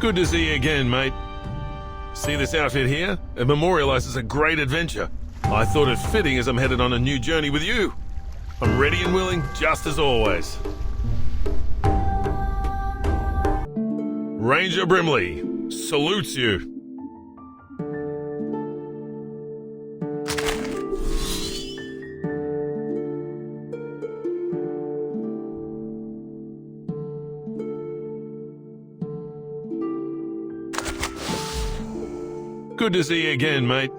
Good to see you again, mate. See this outfit here? It memorializes a great adventure. I thought it fitting as I'm headed on a new journey with you. I'm ready and willing, just as always. Ranger Brimley salutes you. Good to see you again, mate.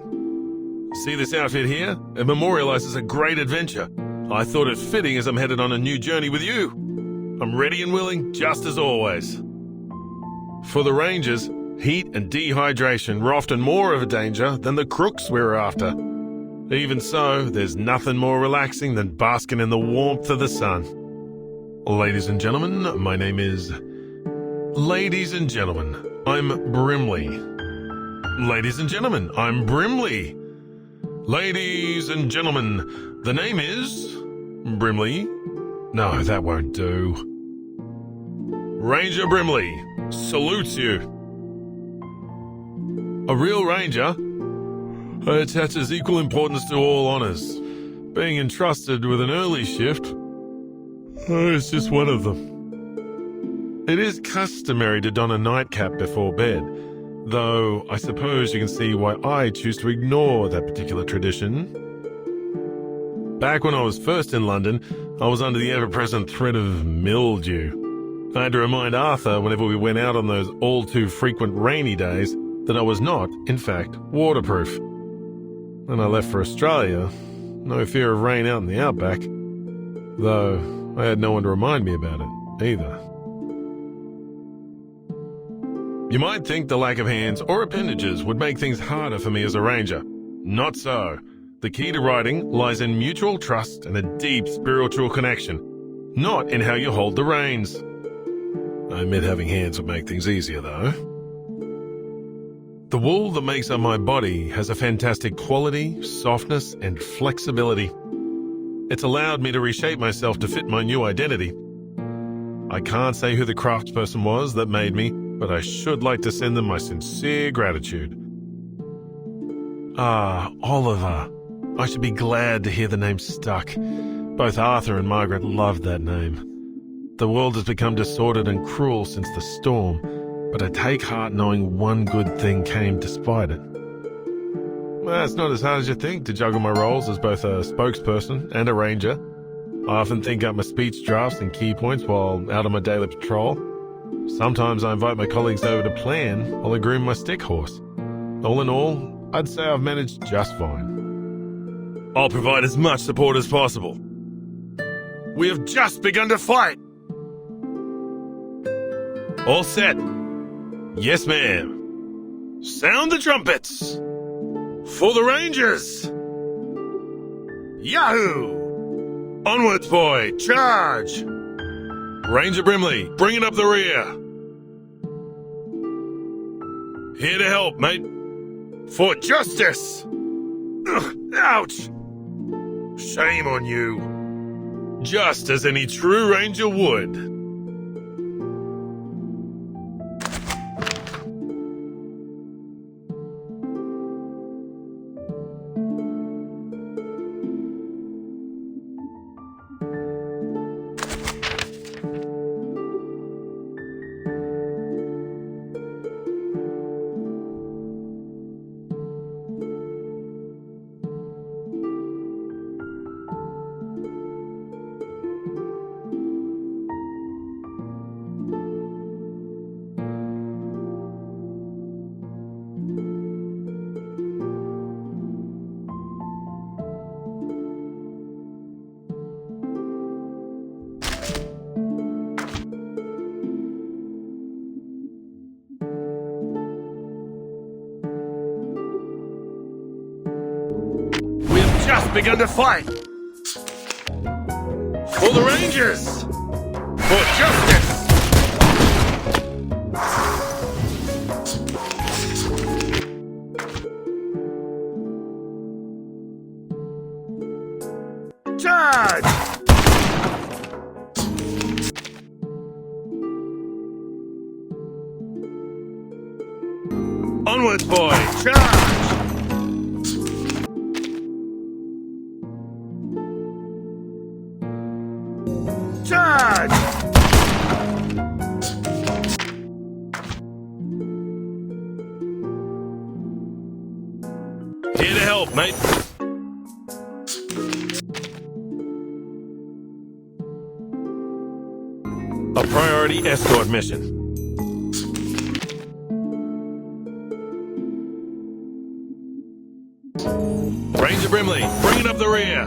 See this outfit here? It memorializes a great adventure. I thought it fitting as I'm headed on a new journey with you. I'm ready and willing, just as always. For the Rangers, heat and dehydration were often more of a danger than the crooks we were after. Even so, there's nothing more relaxing than basking in the warmth of the sun. Ladies and gentlemen, my name is... Ladies and gentlemen, I'm Brimley. Ladies and gentlemen, I'm Brimley. Ladies and gentlemen, the name is... Brimley? No, that won't do. Ranger Brimley salutes you. A real ranger attaches equal importance to all honors. Being entrusted with an early shift is just one of them. It is customary to don a nightcap before bed, though I suppose you can see why I choose to ignore that particular tradition. Back when I was first in London, I was under the ever-present threat of mildew. I had to remind Arthur whenever we went out on those all-too-frequent rainy days that I was not, in fact, waterproof. When I left for Australia, no fear of rain out in the outback, though I had no one to remind me about it, either. You might think the lack of hands or appendages would make things harder for me as a ranger. Not so. The key to riding lies in mutual trust and a deep spiritual connection, not in how you hold the reins. I admit having hands would make things easier, though. The wool that makes up my body has a fantastic quality, softness, and flexibility. It's allowed me to reshape myself to fit my new identity. I can't say who the craftsperson was that made me, but I should like to send them my sincere gratitude. Ah, Oliver. I should be glad to hear the name stuck. Both Arthur and Margaret loved that name. The world has become disordered and cruel since the storm, but I take heart knowing one good thing came despite it. Well, it's not as hard as you think to juggle my roles as both a spokesperson and a ranger. I often think up my speech drafts and key points while out on my daily patrol. Sometimes I invite my colleagues over to plan while I groom my stick horse. All in all, I'd say I've managed just fine. I'll provide as much support as possible. We have just begun to fight! All set. Yes, ma'am. Sound the trumpets! For the Rangers! Yahoo! Onwards, boy! Charge! Ranger Brimley, bring it up the rear. Here to help, mate. For justice! Ugh, ouch! Shame on you. Just as any true ranger would. Just begun to fight! For the Rangers! For justice! Charge! Onwards, boy! Charge! Charge! Here to help, mate. A priority escort mission. Ranger Brimley, bring it up the rear.